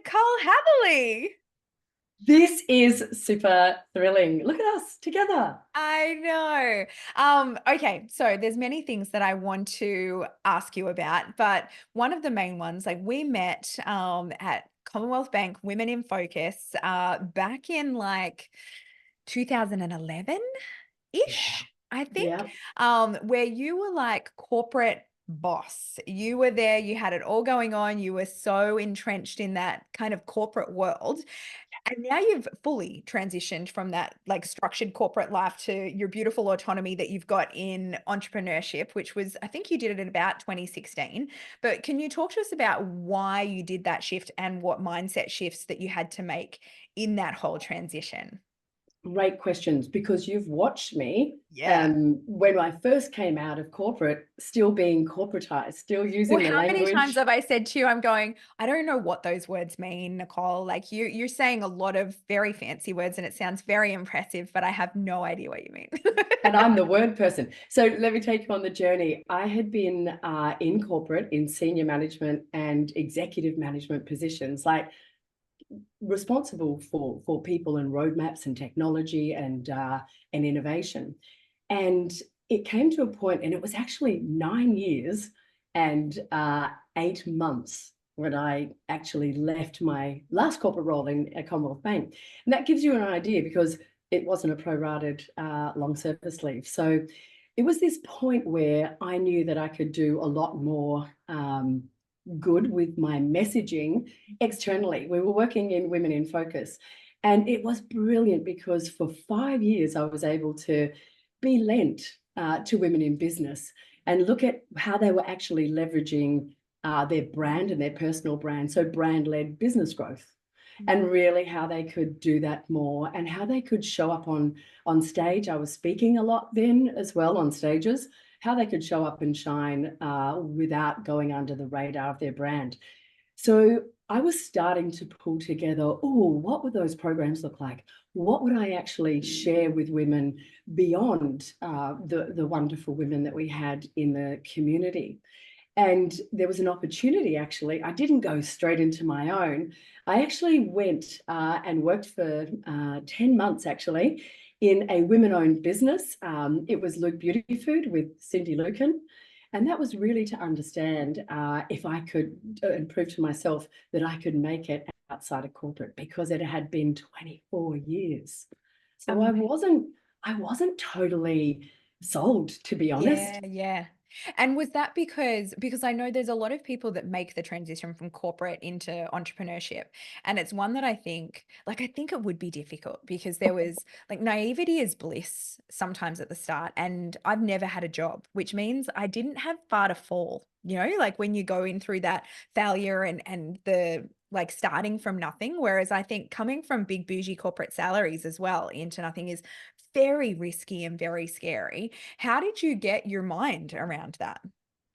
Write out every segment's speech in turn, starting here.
Nicole Hatherley. This is super thrilling. Look at us together. I know. Okay, so there's many things that I want to ask you about, but one of the main ones, like we met at Commonwealth Bank Women in Focus back in like 2011-ish, Yeah. I think, Yeah. where you were like corporate boss. You were there, you had it all going on, you were so entrenched in that kind of corporate world. And now you've fully transitioned from that like structured corporate life to your beautiful autonomy that you've got in entrepreneurship, which was, I think you did it in about 2016. But can you talk to us about why you did that shift and what mindset shifts that you had to make in that whole transition? Great questions, because you've watched me Yeah. when I first came out of corporate, still being corporatized, still Well, using the how many times language. have I said to you, I'm going, I don't know what those words mean, Nicole. Like you're saying a lot of very fancy words and it sounds very impressive, but I have no idea what you mean. And I'm the word person. So let me take you on the journey. I had been in corporate, in senior management and executive management positions, like responsible for people and roadmaps and technology and innovation. And it came to a point, and it was actually 9 years and 8 months when I actually left my last corporate role in a Commonwealth Bank. And that gives you an idea, because it wasn't a prorated long service leave. So it was this point where I knew that I could do a lot more good with my messaging externally. We were working in Women in Focus, and it was brilliant because for 5 years I was able to be lent to women in business and look at how they were actually leveraging their brand and their personal brand. So brand-led business growth. And really how they could do that more and how they could show up on stage. I was speaking a lot then as well on stages, how they could show up and shine without going under the radar of their brand. So I was starting to pull together, oh, what would those programs look like? What would I actually share with women beyond the wonderful women that we had in the community? And there was an opportunity, actually. I didn't go straight into my own. I actually went and worked for 10 months, actually, in a women-owned business. It was Luke Beauty Food with Cindy Lucan. And that was really to understand if I could and prove to myself that I could make it outside of corporate, because it had been 24 years. So I wasn't totally sold, to be Yeah, honest. yeah. And was that because I know there's a lot of people that make the transition from corporate into entrepreneurship. And it's one that I think it would be difficult because there was like naivety is bliss sometimes at the start. And I've never had a job, which means I didn't have far to fall, like when you go in through that failure and the like starting from nothing. Whereas I think coming from big bougie corporate salaries as well into nothing is very risky and very scary. How did you get your mind around that?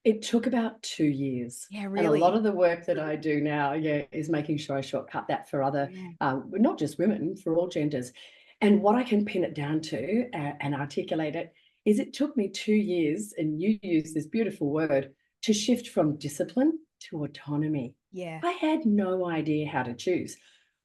It took about 2 years. Yeah, And a lot really. of the work that I do now, yeah, is making sure I shortcut that for other, Yeah. not just women, for all genders. And what I can pin it down to and articulate it is it took me 2 years, and you use this beautiful word, to shift from discipline to autonomy. Yeah. I had no idea how to choose.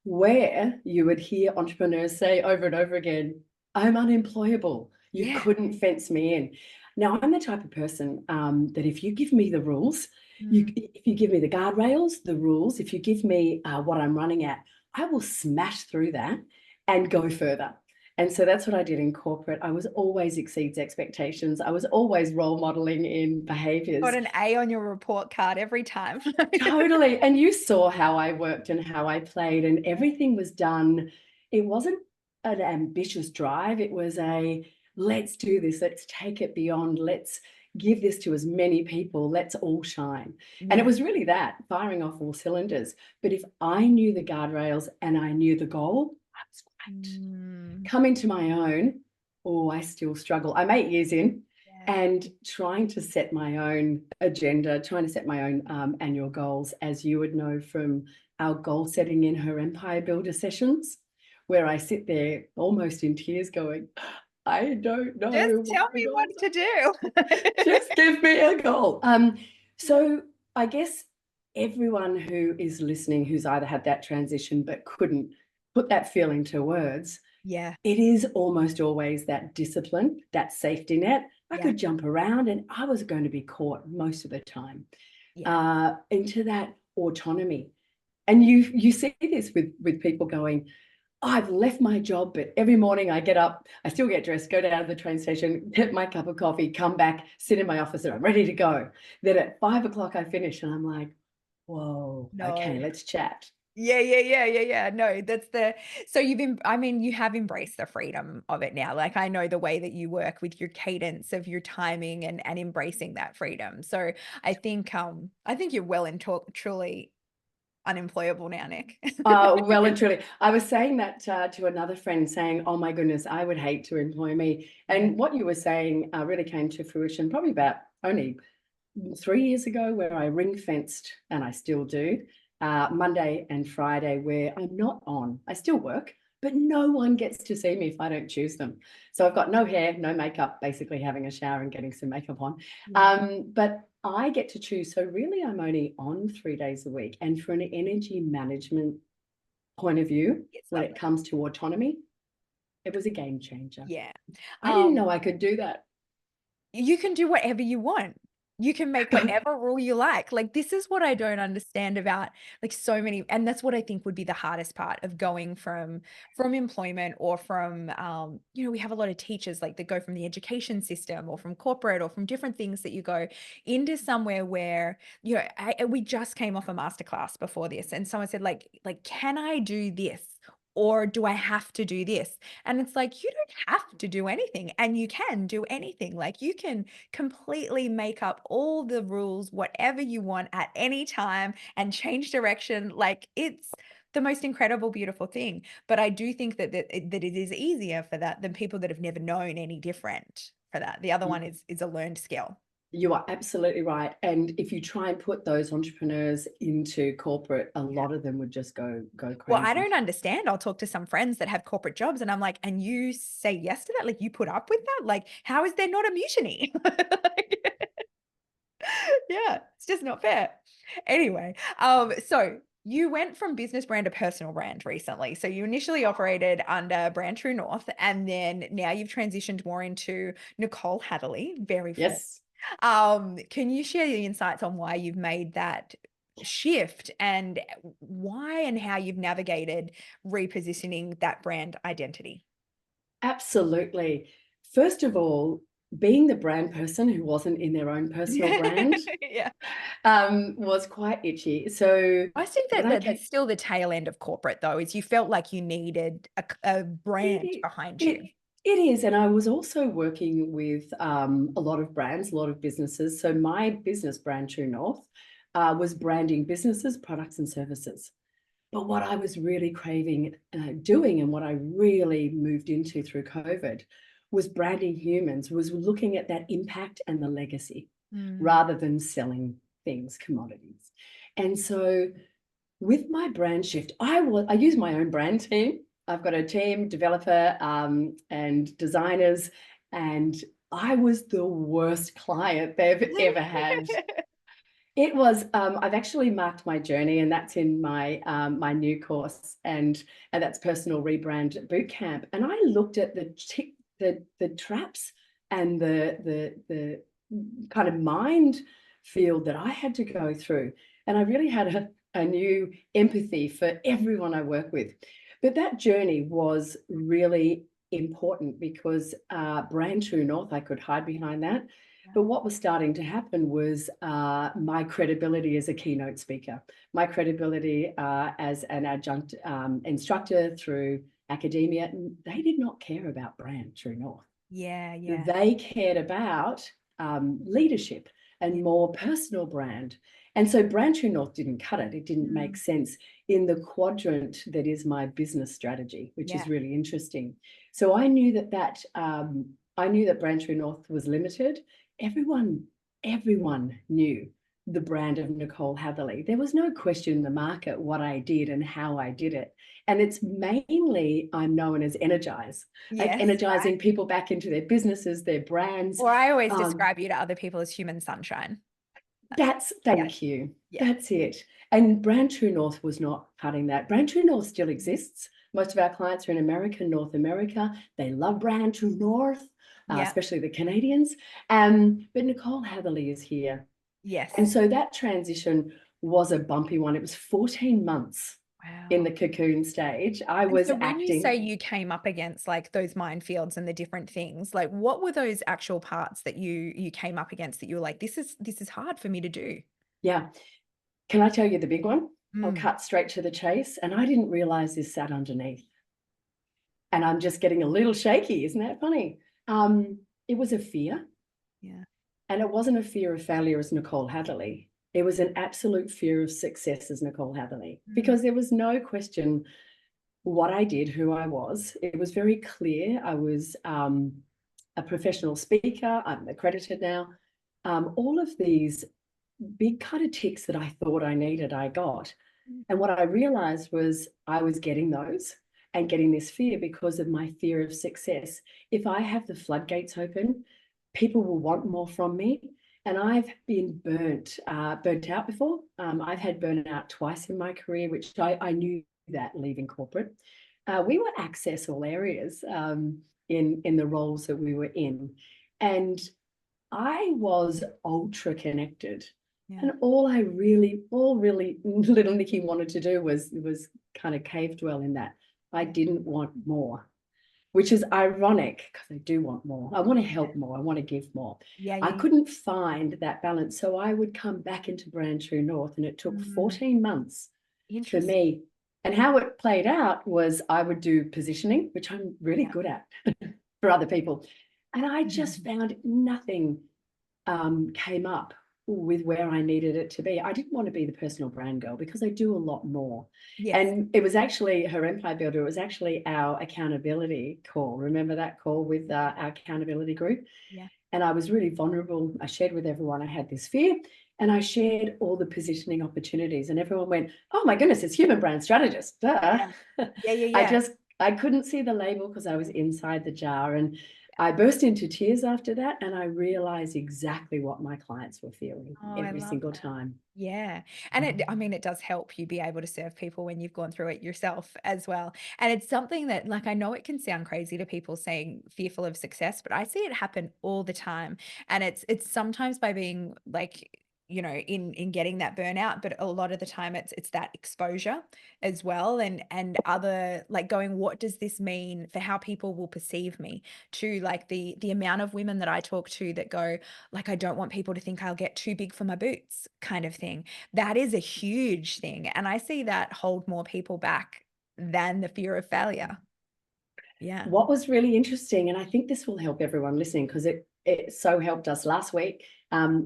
Where you would hear entrepreneurs say over and over again, I'm unemployable. You Yeah. couldn't fence me in. Now, I'm the type of person that if you give me the rules, Mm. if you give me the guardrails, the rules, if you give me what I'm running at, I will smash through that and go further. And so that's what I did in corporate. I was always exceeds expectations. I was always role modeling in Got behaviors. an A on your report card every time. Totally. And you saw how I worked and how I played, and everything was done. It wasn't an ambitious drive. It was a let's do this, let's take it beyond, let's give this to as many people, let's all shine. And it Yeah. was really that firing off all cylinders. But if I knew the guardrails and I knew the goal, I was great. Mm. Coming to my own, oh, I still struggle. I'm 8 years in, Yeah. and trying to set my own agenda, trying to set my own annual goals, as you would know from our goal setting in her Empire Builder sessions, where I sit there almost in tears going, I don't Just know what tell the me what goals to are. do. Just give me a goal. So I guess everyone who is listening, who's either had that transition but couldn't put that feeling to words, Yeah. it is almost always that discipline, that safety net. I Yeah. could jump around and I was going to be caught most of the time Yeah. into that autonomy. And you see this with people going, oh, I've left my job, but every morning I get up, I still get dressed, go down to the train station, get my cup of coffee, come back, sit in my office, and I'm ready to go. Then at 5 o'clock I finish and I'm like, whoa, okay, No. let's chat. Yeah. No, that's the so I mean, you have embraced the freedom of it now. Like I know the way that you work with your cadence of your timing and embracing that freedom. So I think you're well and truly unemployable now, Nick. Well and truly. I was saying that to another friend, saying, oh my goodness, I would hate to employ me. Yeah. And what you were saying really came to fruition probably about only 3 years ago, where I ring fenced, and I still do, Monday and Friday, where I'm not on. I still work, but no one gets to see me if I don't choose them. So I've got no hair, no makeup, basically having a shower and getting some makeup on. Yeah. But I get to choose. So really, I'm only on 3 days a week. And for an energy management point of view, It's when it lovely. comes to autonomy, it was a game changer. Yeah. I didn't Um, know I could do that. you can do whatever you want. You can make whatever rule you like. Like, this is what I don't understand about, like, so many and that's what I think would be the hardest part of going from employment or from, we have a lot of teachers, like, that go from the education system or from corporate or from different things that you go into somewhere where, we just came off a masterclass before this, and someone said, "Can I do this, or do I have to do this?" And it's like, you don't have to do anything, and you can do anything. Like, you can completely make up all the rules, whatever you want at any time and change direction. Like, it's the most incredible, beautiful thing. But I do think that it is easier for that than people that have never known any different for that. The other one is a learned skill. You are absolutely right. And if you try and put those entrepreneurs into corporate, a Yeah. lot of them would just go Well, I crazy. don't understand. I'll talk to some friends that have corporate jobs and I'm like, "And you say yes to that? Like, you put up with that? Like, how is there not a mutiny?" Yeah, it's just not fair. Anyway, so you went from business brand to personal brand recently. So you initially operated under Brand True North, and then now you've transitioned more into Nicole Hatherley, very formal. Yes, Can you share your insights on why you've made that shift and why and how you've navigated repositioning that brand identity? absolutely. First of all, being the brand person who wasn't in their own personal brand Yeah. was quite itchy. So I think when that I came, that's still the tail end of corporate though, is you felt like you needed a brand it, behind you. it, it is. And I was also working with a lot of brands, a lot of businesses. So my business, Brand True North, was branding businesses, products, and services. But what I was really craving doing, and what I really moved into through COVID, was branding humans, was looking at that impact and the legacy Mm. rather than selling things, commodities. And so with my brand shift, I use my own brand team. I've got a team, developer and designers, and I was the worst client they've ever had. It was, I've actually marked my journey, and that's in my new course, and that's Personal Rebrand Bootcamp. And I looked at the traps and the kind of mind field that I had to go through. And I really had a new empathy for everyone I work with. But that journey was really important because Brand True North, I could hide behind that. But what was starting to happen was my credibility as a keynote speaker, my credibility as an adjunct instructor through academia. They did not care about Brand True North. Yeah. They cared about leadership Yeah. and more personal brand. And so Brand True North didn't cut it. It didn't make Mm. sense in the quadrant that is my business strategy, which Yeah. is really interesting. So I knew that Brand True North was limited. Everyone knew the brand of Nicole Hatherley. There was no question in the market what I did and how I did it. And it's mainly, I'm known as energize, like Yes, right. energizing people back into their businesses, their brands. Or I always Um, describe you to other people as human sunshine. Yeah. Thank you. Yeah. That's it. And Brand True North was not cutting that. Brand True North still exists. Most of our clients are in America, North America. They love Brand True North, Yeah. especially the Canadians. But Nicole Hatherley is here. And Yes. so that transition was a bumpy one. It was 14 months in Wow. the cocoon stage. I And was so when you say acting. you came up against like those minefields and the different things, like what were those actual parts that you came up against that you were like, this is hard for me to do? Yeah. Can I tell you the big one? I'll Mm, cut straight to the chase. And I didn't realize this sat underneath. And I'm just getting a little shaky. Isn't that funny? It was a fear. yeah. And it wasn't a fear of failure as Nicole Hatherley. It was an absolute fear of success as Nicole Hatherley, Mm, because there was no question what I did, who I was. It was very clear. I was a professional speaker. I'm accredited now. All of these big kind of ticks that I thought I needed, I got. mm, And what I realized was I was getting those and getting this fear because of my fear of success. If I have the floodgates open, people will want more from me. And I've been burnt out before. I've had burnout twice in my career, which I knew that leaving corporate. We were access all areas in the roles that we were in. And I was ultra connected. yeah. And all really little Nikki wanted to do was kind of cave dwell in that. I Yeah. didn't want more, which is ironic because I do want more. I want to help more. I want to give more. Yeah. I Yeah. couldn't find that balance. So I would come back into Brand True North, and it took Mm, 14 months for interesting. me. And how it played out was I would do positioning, which I'm really Yeah. good at for other people. And I just Mhm. found nothing came up with where I needed it to be. I didn't want to be the personal brand girl because I do a lot more. Yes. And it was actually her empire builder. It was actually our accountability call. Remember that call with our accountability group? Yeah. And I was really vulnerable. I shared with everyone I had this fear, and I shared all the positioning opportunities. And everyone went, "Oh my goodness, it's human brand strategist." Duh. Yeah. Yeah. Yeah. I Yeah. just I couldn't see the label because I was inside the jar. And I burst into tears after that, and I realized exactly what my clients were feeling Oh, I every love single that. time. Yeah. And I mean, it does help you be able to serve people when you've gone through it yourself as well. And it's something that, like, I know it can sound crazy to people saying fearful of success, but I see it happen all the time. And it's sometimes by being like, in getting that burnout, but a lot of the time it's that exposure as well, and other, like, going, what does this mean for how people will perceive me? To like the amount of women that I talk to that go, like, I don't want people to think I'll get too big for my boots, kind of thing. That is a huge thing. And I see that hold more people back than the fear of failure. Yeah. What was really interesting, and I think this will help everyone listening because it so helped us last week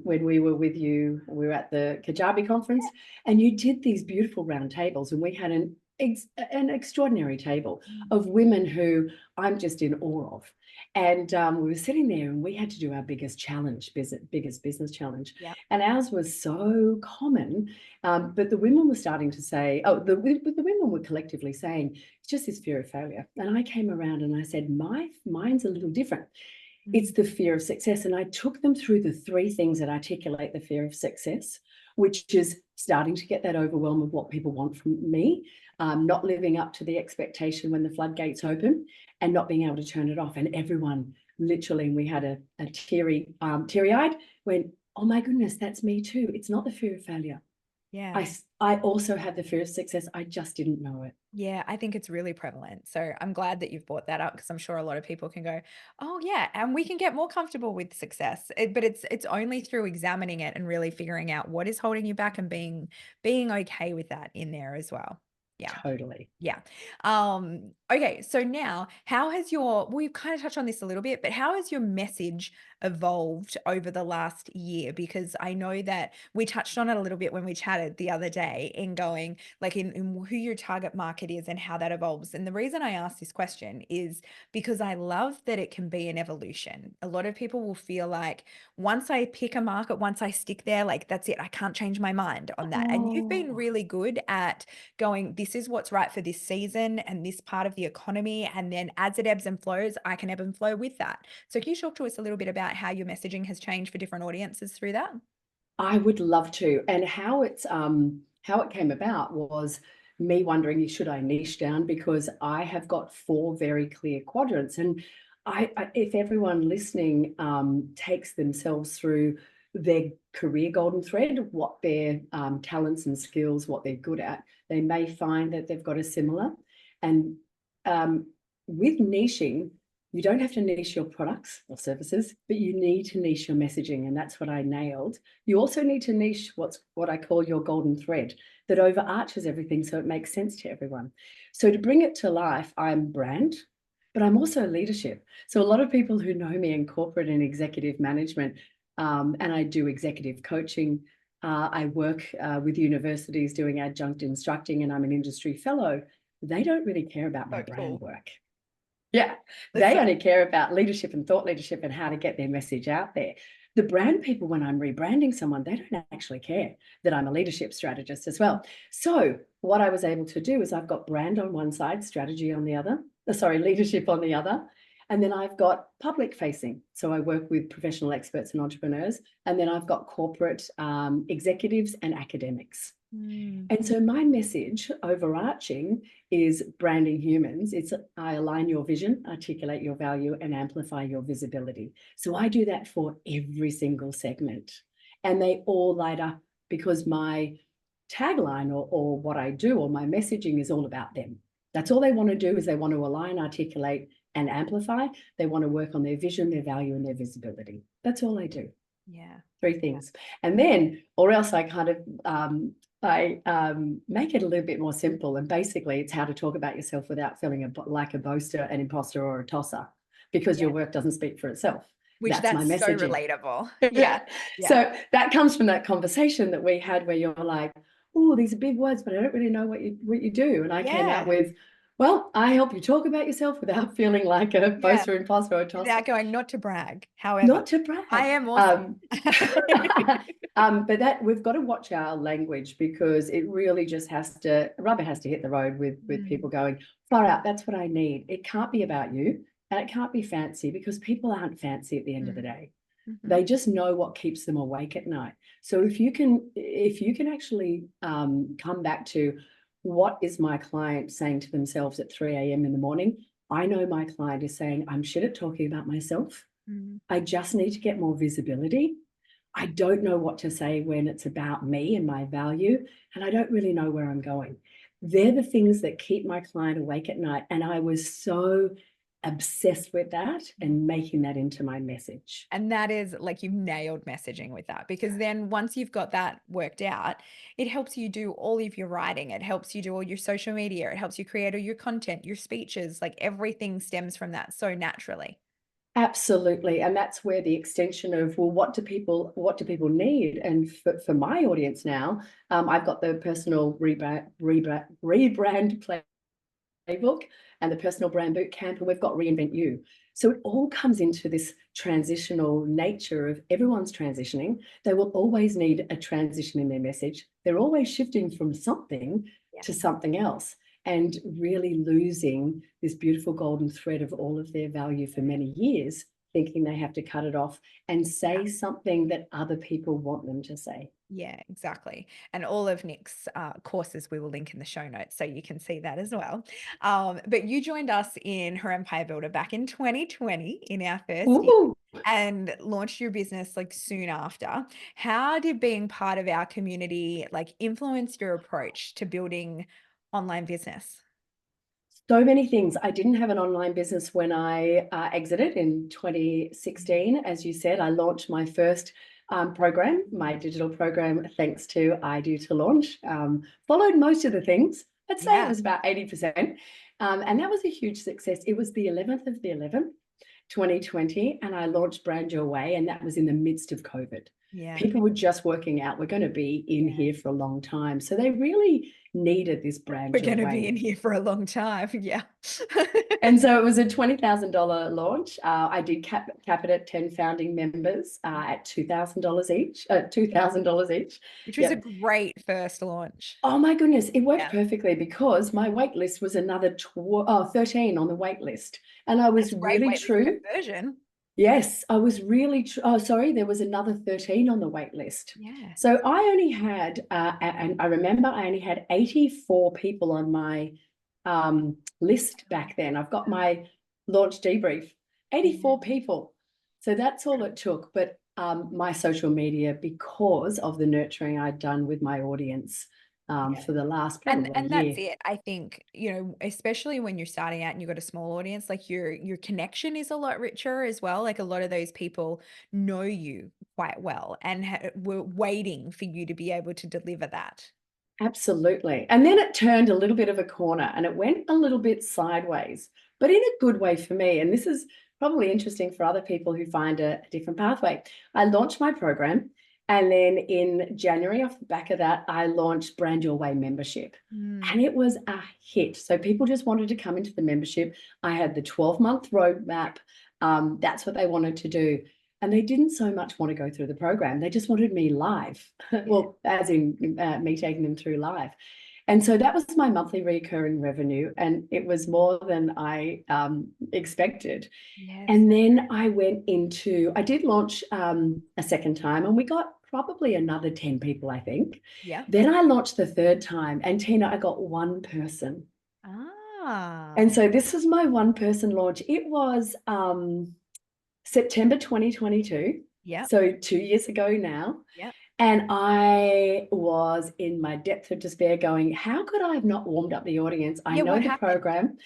when we were with you. We were at the Kajabi conference, and you did these beautiful round tables, and we had an extraordinary table Mm. of women who I'm just in awe of. And we were sitting there, and we had to do our biggest challenge, biggest business challenge, Yeah. and ours was so common. But the women were starting to say, oh, the women were collectively saying, it's just this fear of failure. And I came around and I said, mine's a little different. Mm. It's the fear of success. And I took them through the three things that articulate the fear of success, which is starting to get that overwhelm of what people want from me, not living up to the expectation when the floodgates open, and not being able to turn it off. And everyone literally, we had a teary-eyed, went, oh my goodness, that's me too. It's not the fear of failure. Yeah. I also have the fear of success. I just didn't know it. Yeah, I think it's really prevalent. So I'm glad that you've brought that up because I'm sure a lot of people can go, "Oh yeah," and we can get more comfortable with success. But it's only through examining it and really figuring out what is holding you back and being okay with that in there as well. Yeah. Totally. Yeah. Okay, so now how has we've kind of touched on this a little bit, but how has your message evolved over the last year? Because I know that we touched on it a little bit when we chatted the other day in going like in who your target market is and how that evolves. And the reason I ask this question is because I love that it can be an evolution. A lot of people will feel like once I pick a market, once I stick there, like that's it, I can't change my mind on that. And you've been Oh, really good at going, this is what's right for this season and this part of the economy. And then as it ebbs and flows, I can ebb and flow with that. So can you talk to us a little bit about how your messaging has changed for different audiences through that? I would love to. And how it came about was me wondering, should I niche down? Because I have got 4 very clear quadrants. And if everyone listening takes themselves through their career golden thread, what their talents and skills, what they're good at, they may find that they've got a similar. And with niching, you don't have to niche your products or services, but you need to niche your messaging. And that's what I nailed. You also need to niche what I call your golden thread that overarches everything so it makes sense to everyone. So to bring it to life, I'm brand, but I'm also leadership. So a lot of people who know me in corporate and executive management, and I do executive coaching. I work with universities doing adjunct instructing, and I'm an industry fellow. They don't really care about my So brand cool. work. Yeah, That's they so only care about leadership and thought leadership and how to get their message out there. The brand people, when I'm rebranding someone, they don't actually care that I'm a leadership strategist as well. So what I was able to do is I've got brand on one side, strategy on the other, leadership on the other. And then I've got public facing. So I work with professional experts and entrepreneurs. And then I've got corporate executives and academics. And so my message overarching is branding humans. I align your vision, articulate your value, and amplify your visibility. So I do that for every single segment. And they all light up because my tagline or what I do or my messaging is all about them. That's all they want to do, is they want to align, articulate, and amplify. They want to work on their vision, their value, and their visibility. That's all they do. yeah. 3 things. And then, or else I kind of make it a little bit more simple. And basically, it's how to talk about yourself without feeling like a boaster, an imposter, or a tosser, because your work doesn't speak for itself. That's my so messaging. relatable. Yeah. So that comes from that conversation that we had where you're like, oh, these are big words, but I don't really know what you do. And I came out with, well, I help you talk about yourself without feeling like a boaster, imposter, or a tosser. Without going, not to brag, however. Not to brag. I am awesome. But that we've got to watch our language, because it really just rubber has to hit the road with people going, far out, that's what I need. It can't be about you, and it can't be fancy, because people aren't fancy at the end of the day. They just know what keeps them awake at night. So if you can actually come back to, what is my client saying to themselves at 3 a.m. in the morning? I know my client is saying, I'm shit at talking about myself. I just need to get more visibility. I don't know what to say when it's about me and my value, and I don't really know where I'm going. They're the things that keep my client awake at night. And I was so obsessed with that and making that into my message. And that is like, you've nailed messaging with that, because then once you've got that worked out, it helps you do all of your writing. It helps you do all your social media. It helps you create all your content, your speeches, like everything stems from that so naturally. Absolutely. And that's where the extension of, well, what do people need? And for my audience now, I've got the personal rebrand playbook and the personal brand boot camp, and we've got Reinvent You. So it all comes into this transitional nature of everyone's transitioning. They will always need a transition in their message. They're always shifting from something to something else, and really losing this beautiful golden thread of all of their value for many years, thinking they have to cut it off and say something that other people want them to say. Yeah, exactly. And all of Nick's courses we will link in the show notes, so you can see that as well. But you joined us in her Empire Builder back in 2020 in our first year, and launched your business like soon after. How did being part of our community like influence your approach to building online business? So many things. I didn't have an online business when I exited in 2016. As you said, I launched my first program, my digital program, thanks to I Do to Launch. Followed most of the things. I'd say it was about 80%. And that was a huge success. It was the 11th of the 11th, 2020, and I launched Brand Your Way, and that was in the midst of COVID. People were just working out, we're going to be in here for a long time. So they really needed this Brand Your Way. We're going to be in here for a long time. Yeah. And so it was a $20,000 launch. I did cap it at 10 founding members at $2,000 each, Which was a great first launch. Oh my goodness, it worked perfectly, because my wait list was another 13 on the wait list. And I was really true. Version. Yes, I was really, oh, sorry, there was another 13 on the wait list. Yeah. So I only had, and I remember I only had 84 people on my list back then. I've got my launch debrief, Yeah. 84 people. So that's all it took. But my social media, because of the nurturing I'd done with my audience Yeah. for the last And probably and that's year. it. I think, especially when you're starting out and you've got a small audience, like your connection is a lot richer as well. Like a lot of those people know you quite well and were waiting for you to be able to deliver that. Absolutely. And then it turned a little bit of a corner and it went a little bit sideways, but in a good way for me. And this is probably interesting for other people who find a different pathway. I launched my program, and then in January, off the back of that, I launched Brand Your Way membership. Mm, And it was a hit. So people just wanted to come into the membership. I had the 12-month roadmap. That's what they wanted to do. And they didn't so much want to go through the program. They just wanted me live. yeah. Well, as in me taking them through live. And so that was my monthly recurring revenue. And it was more than I expected. Yes. And then I did launch a second time, and we got probably another 10 people, I think. Yeah. Then I launched the third time, and Tina, I got one person. And Ah. so this was my one person launch. It was September 2022, Yep. so 2 years ago now. Yep. And I was in my depth of despair going, how could I have not warmed up the audience? I Yeah. know What the happened? program.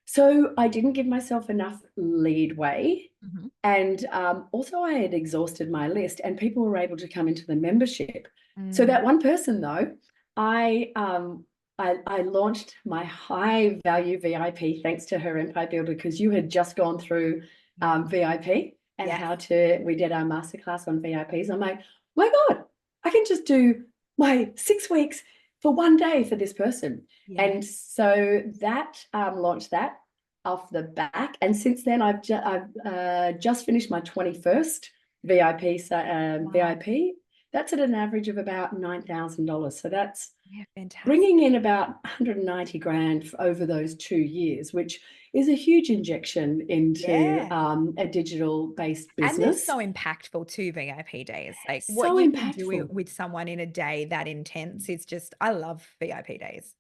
So I didn't give myself enough leadway. Mhm. And also, I had exhausted my list, and people were able to come into the membership. So Mm, that one person, though, I um, I launched my high value VIP thanks to her Empire Builder, because you had just gone through yeah. VIP and Yes. we did our masterclass on VIPs. I'm like, my God, I can just do my 6 weeks for one day for this person. Yeah. And so that launched that off the back. And since then, I've just finished my 21st VIP. Wow. VIP. That's at an average of about $9,000. So that's Yeah. Fantastic. bringing in about 190 grand over those 2 years, which is a huge injection into Yeah. a digital based And they're business. so impactful too, VIP days. Like what So you can do impactful. with someone in a day that intense is just, I love VIP days.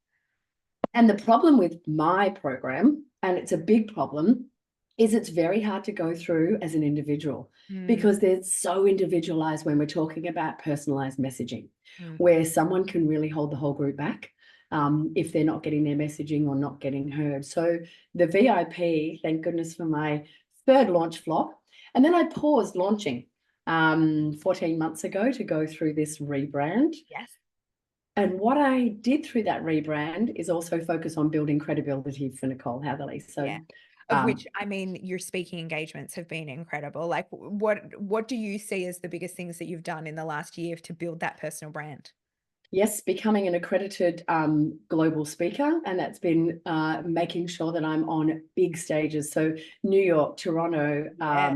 And the problem with my program, and it's a big problem, is it's very hard to go through as an individual, Mm, because they're so individualized when we're talking about personalized messaging, mm. where someone can really hold the whole group back if they're not getting their messaging or not getting heard. So the VIP, thank goodness for my third launch flop. And then I paused launching 14 months ago to go through this rebrand. Yes. And what I did through that rebrand is also focus on building credibility for Nicole Hatherley. So, Yeah. Of which, I mean, your speaking engagements have been incredible. Like what do you see as the biggest things that you've done in the last year to build that personal brand? yes, becoming an accredited global speaker, and that's been making sure that I'm on big stages. So, New York, Toronto. Yeah.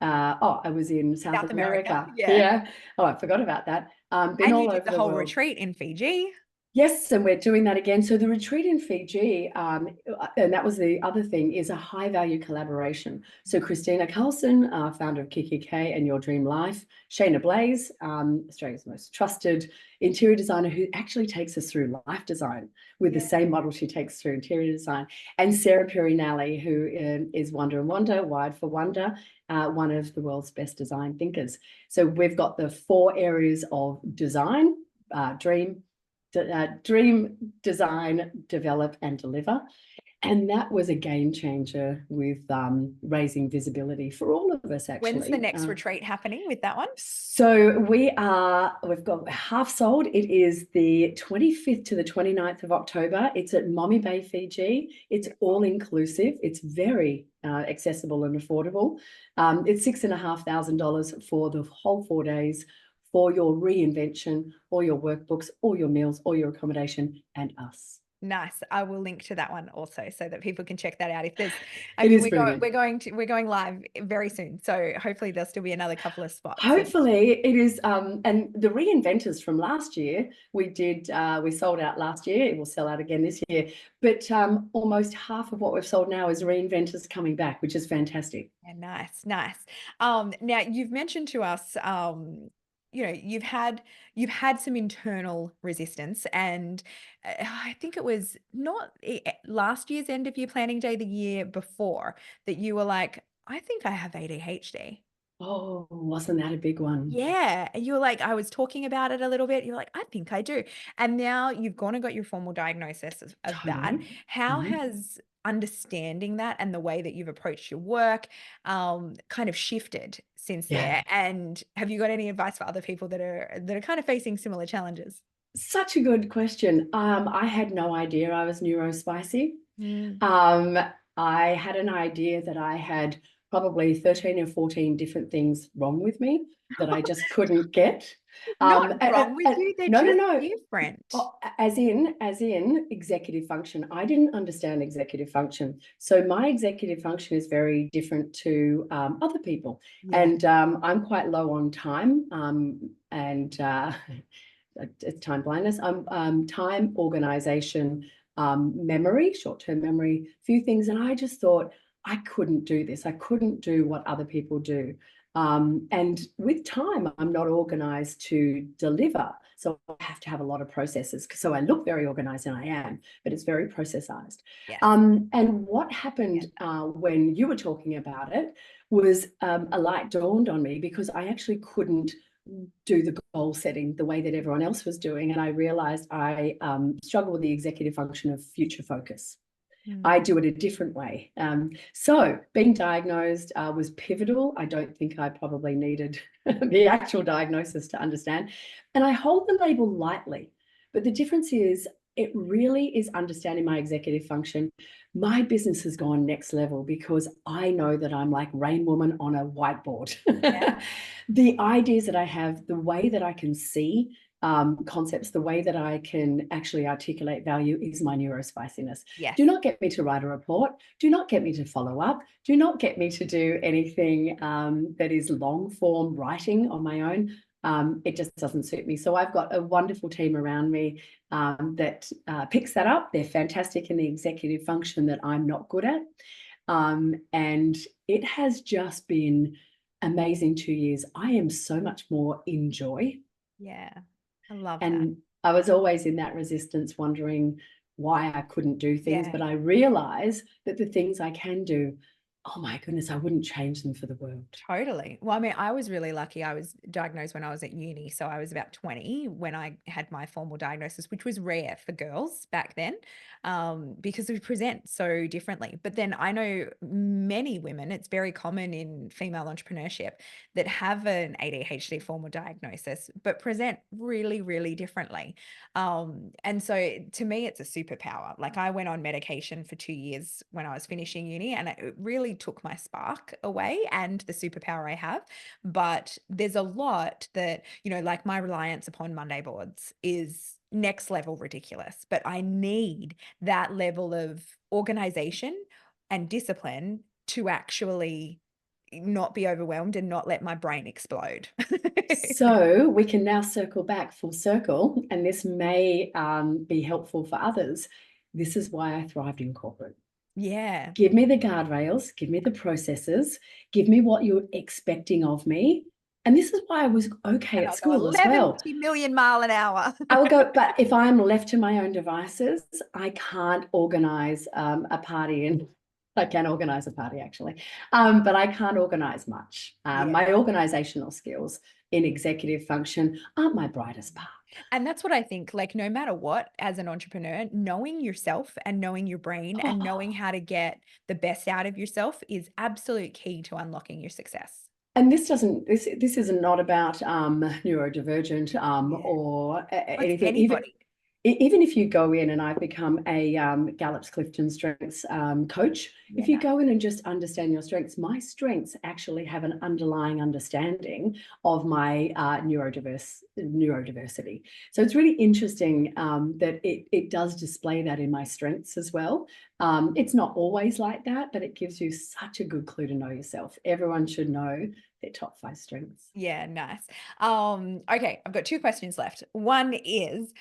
I was in South South America. America. Yeah. Yeah. Oh, I forgot about that. Been And you all did over the the whole world. retreat in Fiji. Yes, and we're doing that again. So the retreat in Fiji, and that was the other thing, is a high value collaboration. So Christina Carlson, founder of K and Your Dream Life, Shayna Blaze, Australia's most trusted interior designer, who actually takes us through life design with the Yeah. same model she takes through interior design, and Sarah Pirinelli, who is Wonder and Wonder, Wired for Wonder, one of the world's best design thinkers. So we've got the 4 areas of design, dream, design, develop, and deliver. And that was a game changer with raising visibility for all of us, When's the actually. next retreat happening with that one? So we've got half sold. It is the 25th to the 29th of October. It's at Mommy Bay, Fiji. It's all inclusive. It's very accessible and affordable. It's $6,500 for the whole 4 days, for your reinvention, all your workbooks, all your meals, all your accommodation, and us. Nice. I will link to that one also so that people can check that out. If there's, I It mean, is brilliant. we're going live very soon. So hopefully there'll still be another couple of spots. And Hopefully it is, and the reinventors from last year, we sold out last year, it will sell out again this year, but almost half of what we've sold now is reinventors coming back, which is fantastic. yeah, nice, nice. Now you've mentioned to us, you've had some internal resistance, and I think it was not last year's end of year planning day, the year before, that you were like, I think I have ADHD. Oh, wasn't that a big one? Yeah, and you were like, I was talking about it a little bit. You're like, I think I do. And now you've gone and got your formal diagnosis of that. Totally. How Mhm. has understanding that and the way that you've approached your work kind of shifted since Yeah. there? And have you got any advice for other people that are kind of facing similar challenges? Such a good question. I had no idea I was neurospicy. Mm. Um, I had an idea that I had probably 13 or 14 different things wrong with me that I just couldn't get. Not wrong with you, they're No, no, just no. different. Oh, as in executive function. I didn't understand executive function. So my executive function is very different to other people. Yeah. And I'm quite low on time and time blindness, time, organization, memory, short-term memory, few things. And I just thought I couldn't do this. I couldn't do what other people do. And with time, I'm not organized to deliver. So I have to have a lot of processes. So I look very organized, and I am, but it's very processized. Yes. And what happened when you were talking about it was a light dawned on me, because I actually couldn't do the goal setting the way that everyone else was doing. And I realized I struggle with the executive function of future focus. I Mm. do it a different way. So being diagnosed was pivotal. I don't think I probably needed the actual diagnosis to understand. And I hold the label lightly. But the difference is, it really is understanding my executive function. My business has gone next level because I know that I'm like Rain Woman on a whiteboard. Yeah. The ideas that I have, the way that I can see concepts, the way that I can actually articulate value is my neurospiciness. Yes. Do not get me to write a report. Do not get me to follow up. Do not get me to do anything that is long form writing on my own. It just doesn't suit me. So I've got a wonderful team around me that picks that up. They're fantastic in the executive function that I'm not good at. And it has just been amazing 2 years. I am so much more in joy. Yeah. I love that. And I was always in that resistance, wondering why I couldn't do things. Yeah. But I realize that the things I can do, oh my goodness, I wouldn't change them for the world. Totally. Well, I mean, I was really lucky. I was diagnosed when I was at uni. So I was about 20 when I had my formal diagnosis, which was rare for girls back then, because we present so differently. But then I know many women, it's very common in female entrepreneurship, that have an ADHD formal diagnosis, but present really, really differently. And so to me, it's a superpower. Like, I went on medication for 2 years when I was finishing uni, and it really took my spark away and the superpower I have. But there's a lot that, like my reliance upon Monday boards is next level ridiculous. But I need that level of organization and discipline to actually not be overwhelmed and not let my brain explode. So we can now circle back full circle, and this may be helpful for others. This is why I thrived in corporate. Yeah. Give me the guardrails, give me the processes, give me what you're expecting of me. And this is why I was okay And at I'll go school as well. 11 million mile an hour. I will go, but if I'm left to my own devices, I can't organize a party. And I can organize a party actually, but I can't organize much. Yeah. My organizational skills in executive function aren't my brightest part. And that's what I think, like, no matter what, as an entrepreneur, knowing yourself and knowing your brain and knowing Oh. how to get the best out of yourself is absolute key to unlocking your success. And this is not about neurodivergent Yeah. or It's anything. Even anybody. even if you go in, and I've become a Gallup's Clifton Strengths coach, Yeah, if you nice. go in and just understand your strengths, my strengths actually have an underlying understanding of my neurodiversity. So it's really interesting that it does display that in my strengths as well. It's not always like that, but it gives you such a good clue to know yourself. Everyone should know their top 5 strengths. Yeah, nice. Okay, I've got 2 questions left. One is,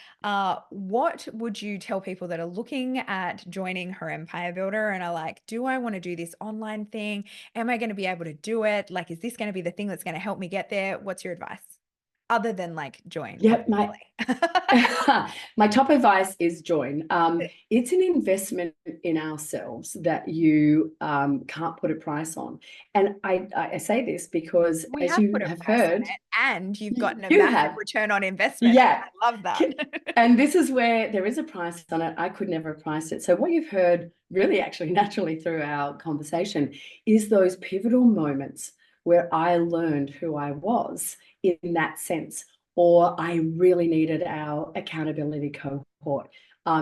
what would you tell people that are looking at joining her empire builder and are like, do I want to do this online thing? Am I going to be able to do it? Like, is this going to be the thing that's going to help me get there? What's your advice? Other than like join, Yep, obviously. my top advice is join. It's an investment in ourselves that you can't put a price on. And I say this because, We as have you put a have price on heard, it and you've gotten a you massive have. return on investment. Yeah. I love that. And this is where there is a price on it. I could never price it. So what you've heard really actually naturally through our conversation is those pivotal moments where I learned who I was in that sense, or I really needed our accountability cohort.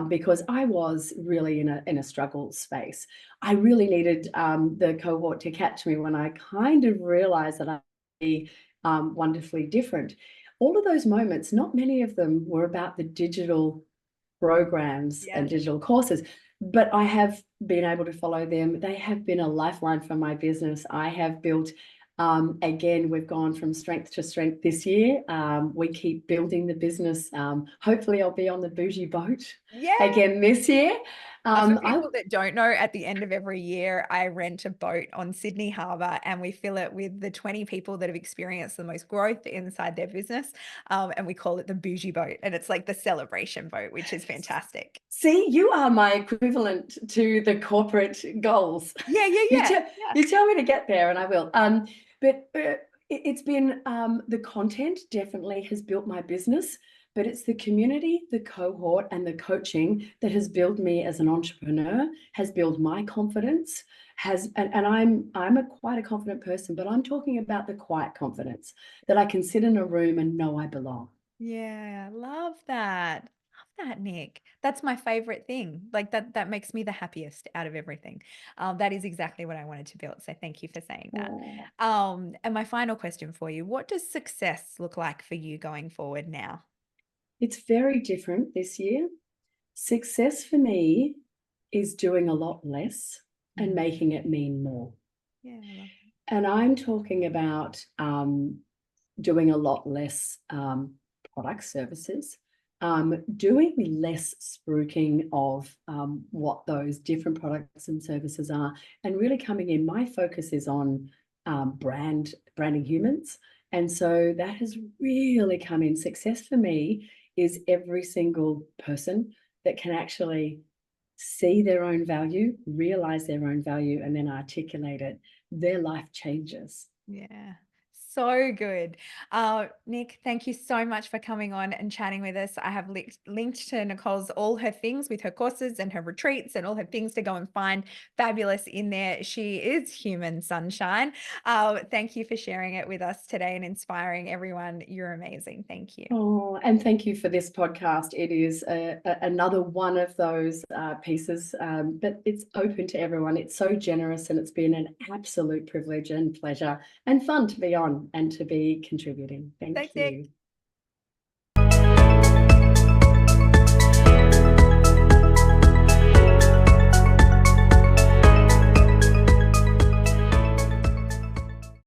Because I was really in a struggle space. I really needed the cohort to catch me when I kind of realized that I'd be wonderfully different. All of those moments, not many of them were about the digital programs Yeah. and digital courses, but I have been able to follow them. They have been a lifeline for my business. I have built, again, we've gone from strength to strength this year. We keep building the business. Hopefully I'll be on the bougie boat Yeah. again this year. For I people that don't know, at the end of every year, I rent a boat on Sydney Harbour and we fill it with the 20 people that have experienced the most growth inside their business. And we call it the bougie boat. And it's like the celebration boat, which is fantastic. See, you are my equivalent to the corporate goals. Yeah, yeah, You yeah. tell Yeah. you tell me to get there, and I will. But it's been the content definitely has built my business, but it's the community, the cohort, and the coaching that has built me as an entrepreneur, has built my confidence, and I'm quite a confident person, but I'm talking about the quiet confidence that I can sit in a room and know I belong. Yeah, love that. Love that, Nick. That's my favorite thing. Like that makes me the happiest out of everything. That is exactly what I wanted to build. So thank you for saying that. Oh. And my final question for you, what does success look like for you going forward now? It's very different this year. Success for me is doing a lot less and Mm. making it mean more. Yeah, I love And I'm talking about doing a lot less product services, doing less spruiking of what those different products and services are, and really coming in. My focus is on branding humans. And so that has really come in. Success for me is every single person that can actually see their own value, realize their own value, and then articulate it. Their life changes. Yeah, so good. Nick, thank you so much for coming on and chatting with us. I have linked to Nicole's all her things with her courses and her retreats and all her things to go and find fabulous in there. She is human sunshine. Thank you for sharing it with us today and inspiring everyone. You're amazing. Thank you. Oh, and thank you for this podcast. It is another one of those pieces, but it's open to everyone. It's so generous, and it's been an absolute privilege and pleasure and fun to be on and to be contributing. Thank Thanks, Nick. you.